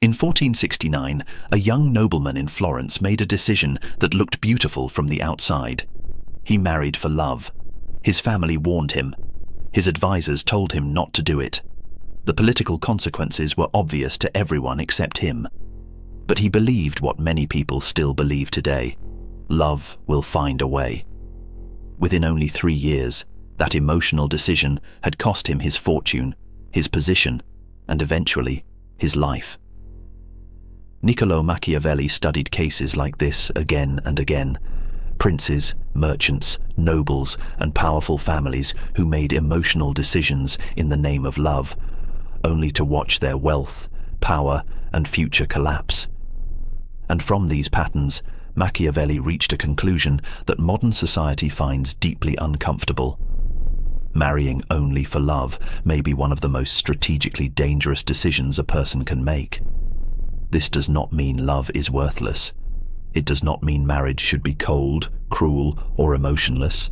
In 1469, a young nobleman in Florence made a decision that looked beautiful from the outside. He married for love. His family warned him. His advisors told him not to do it. The political consequences were obvious to everyone except him. But he believed what many people still believe today: love will find a way. Within only 3 years, that emotional decision had cost him his fortune, his position, and eventually, his life. Niccolò Machiavelli studied cases like this again and again. Princes, merchants, nobles, and powerful families who made emotional decisions in the name of love, only to watch their wealth, power, and future collapse. And from these patterns, Machiavelli reached a conclusion that modern society finds deeply uncomfortable. Marrying only for love may be one of the most strategically dangerous decisions a person can make. This does not mean love is worthless. It does not mean marriage should be cold, cruel, or emotionless.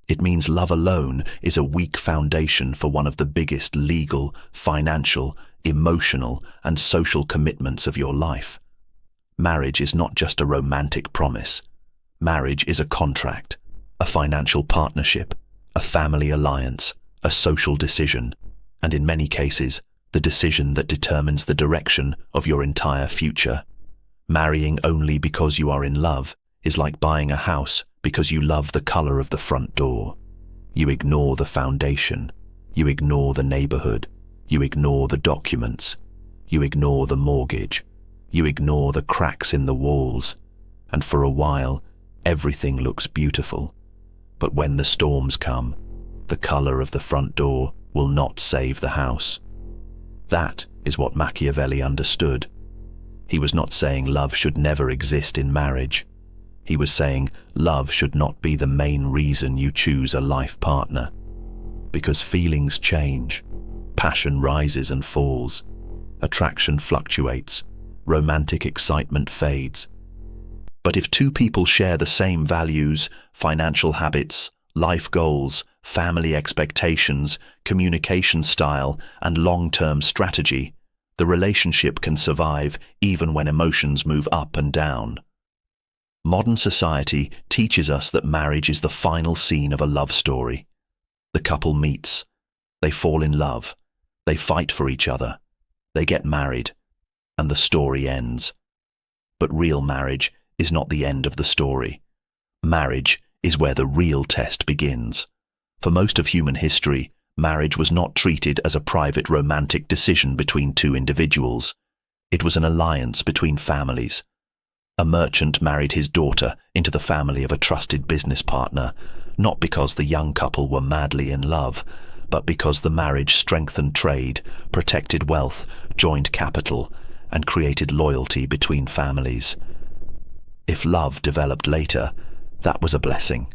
It means love alone is a weak foundation for one of the biggest legal, financial, emotional, and social commitments of your life. Marriage is not just a romantic promise. Marriage is a contract, a financial partnership, a family alliance, a social decision, and in many cases, the decision that determines the direction of your entire future. Marrying only because you are in love is like buying a house because you love the color of the front door. You ignore the foundation. You ignore the neighborhood. You ignore the documents. You ignore the mortgage. You ignore the cracks in the walls. And for a while, everything looks beautiful. But when the storms come, the color of the front door will not save the house. That is what Machiavelli understood. He was not saying love should never exist in marriage. He was saying love should not be the main reason you choose a life partner. Because feelings change, passion rises and falls, attraction fluctuates, romantic excitement fades. But if two people share the same values, financial habits, life goals, family expectations, communication style, and long-term strategy, the relationship can survive even when emotions move up and down. Modern society teaches us that marriage is the final scene of a love story. The couple meets, they fall in love, they fight for each other, they get married, and the story ends. But real marriage is not the end of the story. Marriage is where the real test begins. For most of human history, marriage was not treated as a private romantic decision between two individuals. It was an alliance between families. A merchant married his daughter into the family of a trusted business partner, not because the young couple were madly in love, but because the marriage strengthened trade, protected wealth, joined capital, and created loyalty between families. If love developed later, that was a blessing.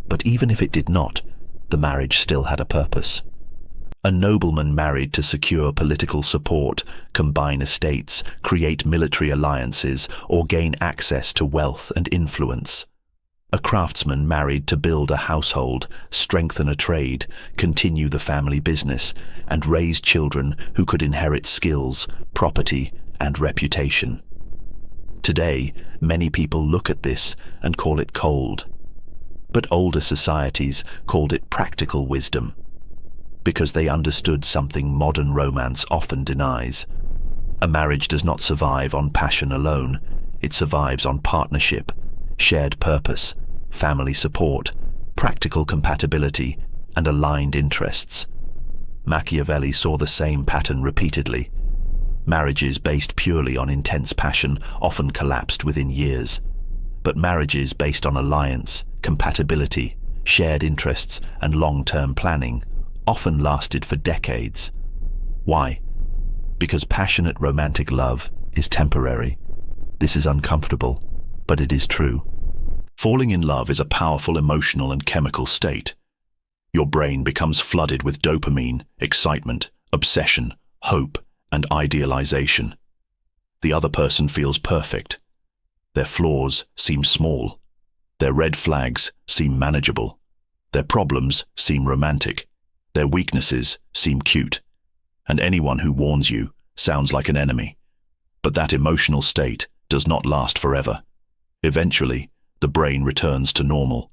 But even if it did not, the marriage still had a purpose. A nobleman married to secure political support, combine estates, create military alliances, or gain access to wealth and influence. A craftsman married to build a household, strengthen a trade, continue the family business, and raise children who could inherit skills, property, and reputation. Today, many people look at this and call it cold. But older societies called it practical wisdom, because they understood something modern romance often denies. A marriage does not survive on passion alone. It survives on partnership, shared purpose, family support, practical compatibility, and aligned interests. Machiavelli saw the same pattern repeatedly. Marriages based purely on intense passion often collapsed within years. But marriages based on alliance, compatibility, shared interests, and long-term planning often lasted for decades. Why? Because passionate romantic love is temporary. This is uncomfortable, but it is true. Falling in love is a powerful emotional and chemical state. Your brain becomes flooded with dopamine, excitement, obsession, hope, and idealization. The other person feels perfect. Their flaws seem small. Their red flags seem manageable. Their problems seem romantic. Their weaknesses seem cute. And anyone who warns you sounds like an enemy. But that emotional state does not last forever. Eventually, the brain returns to normal.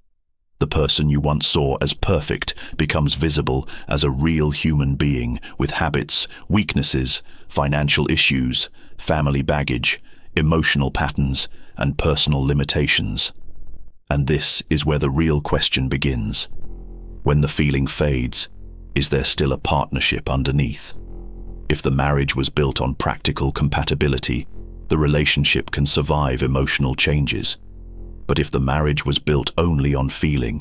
The person you once saw as perfect becomes visible as a real human being with habits, weaknesses, financial issues, family baggage, emotional patterns, and personal limitations. And this is where the real question begins. When the feeling fades, is there still a partnership underneath? If the marriage was built on practical compatibility, the relationship can survive emotional changes. But if the marriage was built only on feeling,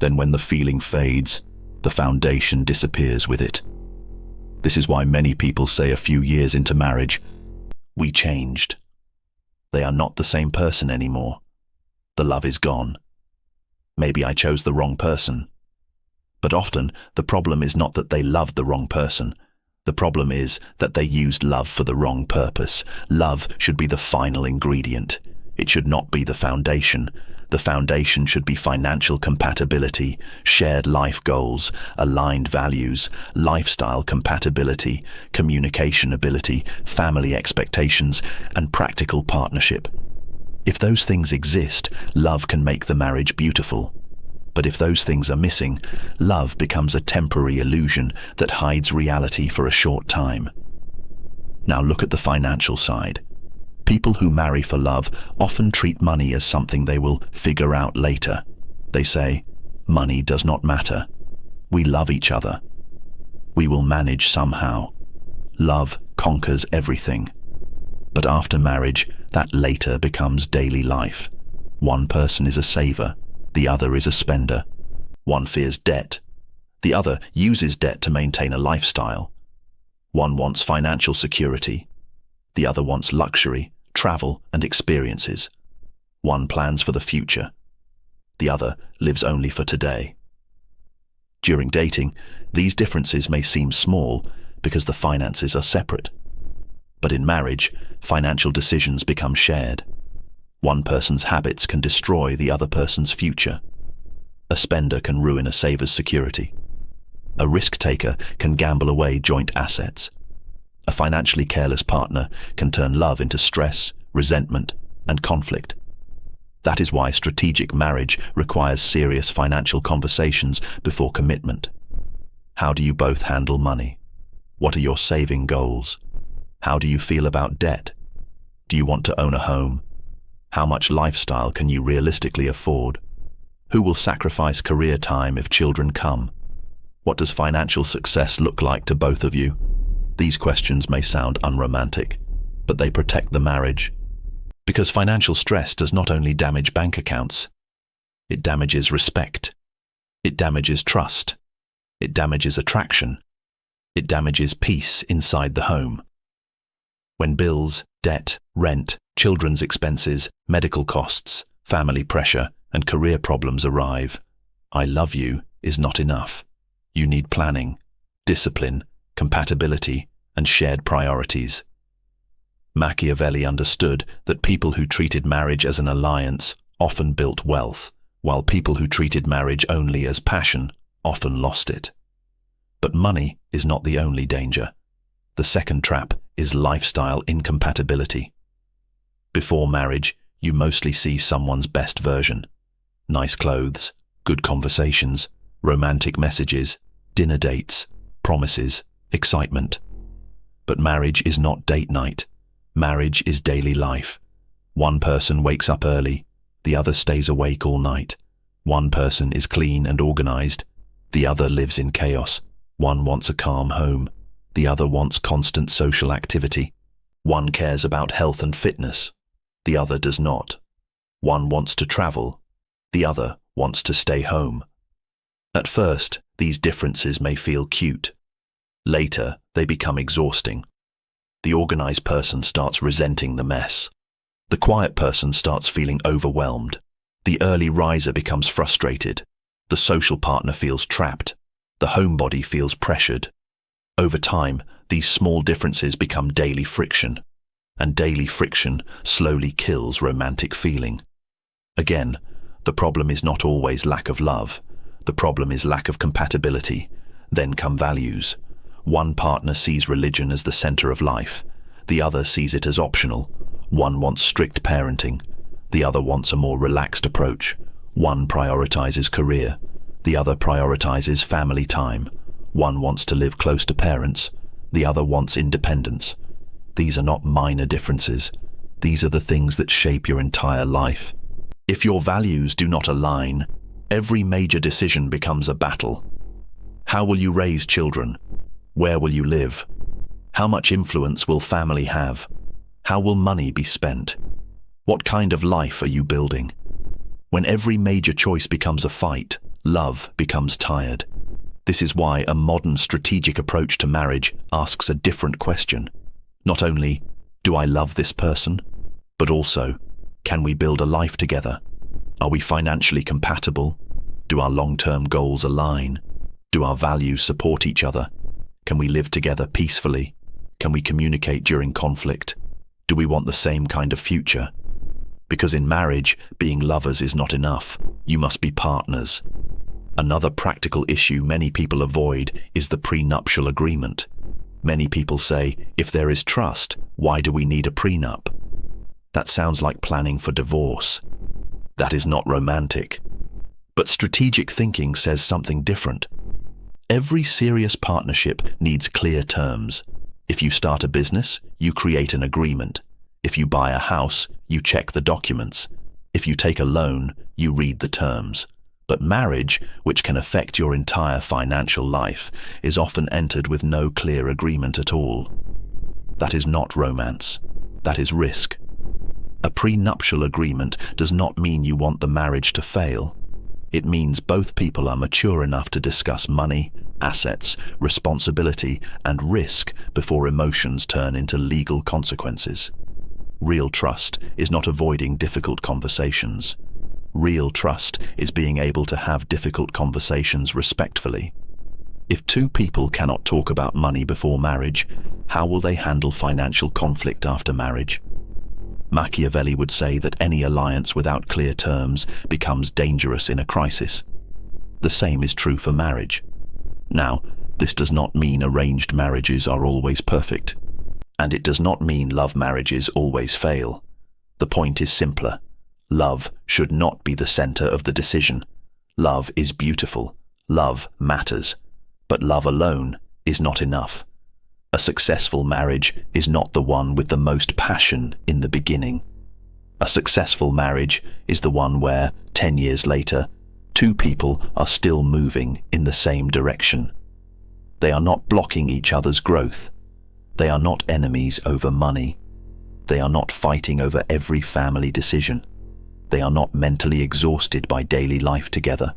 then when the feeling fades, the foundation disappears with it. This is why many people say a few years into marriage, "We changed." They are not the same person anymore. The love is gone. Maybe I chose the wrong person. But often, the problem is not that they loved the wrong person. The problem is that they used love for the wrong purpose. Love should be the final ingredient. It should not be the foundation. The foundation should be financial compatibility, shared life goals, aligned values, lifestyle compatibility, communication ability, family expectations, and practical partnership. If those things exist, love can make the marriage beautiful. But if those things are missing, love becomes a temporary illusion that hides reality for a short time. Now look at the financial side. People who marry for love often treat money as something they will figure out later. They say, "Money does not matter. We love each other. We will manage somehow. Love conquers everything." But after marriage, that later becomes daily life. One person is a saver. The other is a spender. One fears debt. The other uses debt to maintain a lifestyle. One wants financial security. The other wants luxury, travel, and experiences. One plans for the future. The other lives only for today. During dating, these differences may seem small because the finances are separate. But in marriage, financial decisions become shared. One person's habits can destroy the other person's future. A spender can ruin a saver's security. A risk-taker can gamble away joint assets. A financially careless partner can turn love into stress, resentment, and conflict. That is why strategic marriage requires serious financial conversations before commitment. How do you both handle money? What are your saving goals? How do you feel about debt? Do you want to own a home? How much lifestyle can you realistically afford? Who will sacrifice career time if children come? What does financial success look like to both of you? These questions may sound unromantic, but they protect the marriage. Because financial stress does not only damage bank accounts, it damages respect. It damages trust. It damages attraction. It damages peace inside the home. When bills, debt, rent, children's expenses, medical costs, family pressure, and career problems arrive, "I love you" is not enough. You need planning, discipline, compatibility, and shared priorities. Machiavelli understood that people who treated marriage as an alliance often built wealth, while people who treated marriage only as passion often lost it. But money is not the only danger. The second trap is lifestyle incompatibility. Before marriage, you mostly see someone's best version. Nice clothes, good conversations, romantic messages, dinner dates, promises, excitement. But marriage is not date night. Marriage is daily life. One person wakes up early, the other stays awake all night. One person is clean and organized, the other lives in chaos. One wants a calm home, the other wants constant social activity. One cares about health and fitness, the other does not. One wants to travel, the other wants to stay home. At first, these differences may feel cute. Later, they become exhausting. The organized person starts resenting the mess. The quiet person starts feeling overwhelmed. The early riser becomes frustrated. The social partner feels trapped. The homebody feels pressured. Over time, these small differences become daily friction, and daily friction slowly kills romantic feeling. Again, the problem is not always lack of love. The problem is lack of compatibility. Then come values. One partner sees religion as the center of life. the other sees it as optional. One wants strict parenting, the other wants a more relaxed approach. One prioritizes career, the other prioritizes family time. One wants to live close to parents, the other wants independence. These are not minor differences. These are the things that shape your entire life. If your values do not align, every major decision becomes a battle. How will you raise children? Where will you live? How much influence will family have? How will money be spent? What kind of life are you building? When every major choice becomes a fight, love becomes tired. This is why a modern strategic approach to marriage asks a different question. Not only, do I love this person? But also, can we build a life together? Are we financially compatible? Do our long-term goals align? Do our values support each other? Can we live together peacefully? Can we communicate during conflict? Do we want the same kind of future? Because in marriage, being lovers is not enough. You must be partners. Another practical issue many people avoid is the prenuptial agreement. Many people say, if there is trust, why do we need a prenup? That sounds like planning for divorce. That is not romantic. But strategic thinking says something different. Every serious partnership needs clear terms. If you start a business, you create an agreement. If you buy a house, you check the documents. If you take a loan, you read the terms. But marriage, which can affect your entire financial life, is often entered with no clear agreement at all. That is not romance. That is risk. A prenuptial agreement does not mean you want the marriage to fail. It means both people are mature enough to discuss money, assets, responsibility, and risk before emotions turn into legal consequences. Real trust is not avoiding difficult conversations. Real trust is being able to have difficult conversations respectfully. If two people cannot talk about money before marriage, how will they handle financial conflict after marriage? Machiavelli would say that any alliance without clear terms becomes dangerous in a crisis. The same is true for marriage. Now, this does not mean arranged marriages are always perfect, and it does not mean love marriages always fail. The point is simpler. Love should not be the center of the decision. Love is beautiful. Love matters. But love alone is not enough. A successful marriage is not the one with the most passion in the beginning. A successful marriage is the one where, 10 years later, two people are still moving in the same direction. They are not blocking each other's growth. They are not enemies over money. They are not fighting over every family decision. They are not mentally exhausted by daily life together.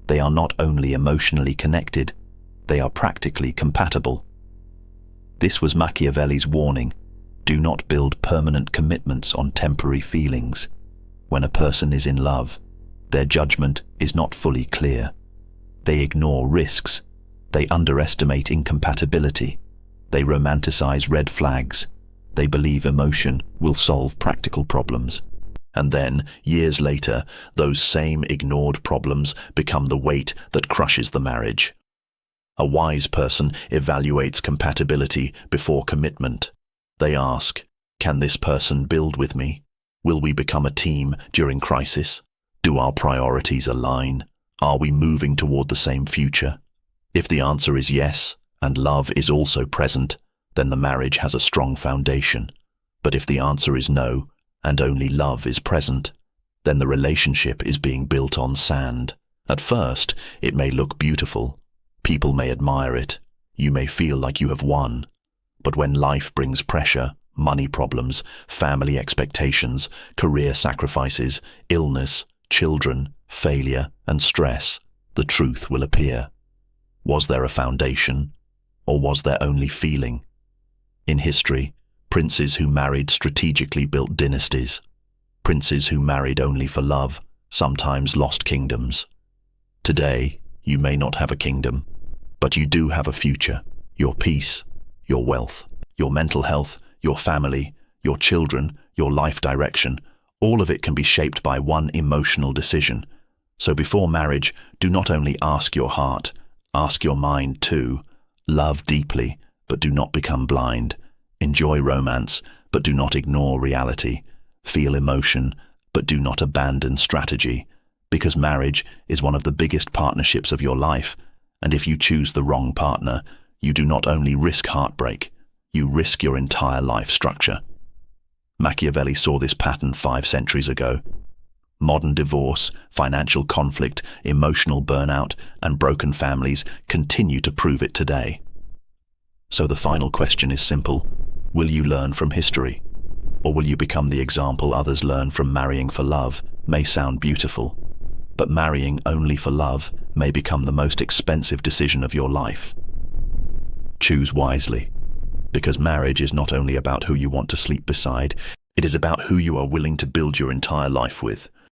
They are not only emotionally connected, they are practically compatible. This was Machiavelli's warning. Do not build permanent commitments on temporary feelings. When a person is in love, their judgment is not fully clear. They ignore risks. They underestimate incompatibility. They romanticize red flags. They believe emotion will solve practical problems. And then, years later, those same ignored problems become the weight that crushes the marriage. A wise person evaluates compatibility before commitment. They ask, can this person build with me? Will we become a team during crisis? Do our priorities align? Are we moving toward the same future? If the answer is yes, and love is also present, then the marriage has a strong foundation. But if the answer is no, and only love is present, then the relationship is being built on sand. At first, it may look beautiful. People may admire it. You may feel like you have won. But when life brings pressure, money problems, family expectations, career sacrifices, illness, children, failure, and stress, the truth will appear. Was there a foundation, or was there only feeling? In history, princes who married strategically built dynasties. Princes who married only for love sometimes lost kingdoms. Today, you may not have a kingdom, but you do have a future, your peace, your wealth, your mental health, your family, your children, your life direction. All of it can be shaped by one emotional decision. So before marriage, do not only ask your heart, ask your mind too. Love deeply, but do not become blind. Enjoy romance, but do not ignore reality. Feel emotion, but do not abandon strategy. Because marriage is one of the biggest partnerships of your life, and if you choose the wrong partner, you do not only risk heartbreak, you risk your entire life structure. Machiavelli saw this pattern 5 centuries ago. Modern divorce, financial conflict, emotional burnout, and broken families continue to prove it today. So the final question is simple. Will you learn from history? Or will you become the example others learn from? Marrying for love may sound beautiful, but marrying only for love may become the most expensive decision of your life. Choose wisely, because marriage is not only about who you want to sleep beside, it is about who you are willing to build your entire life with.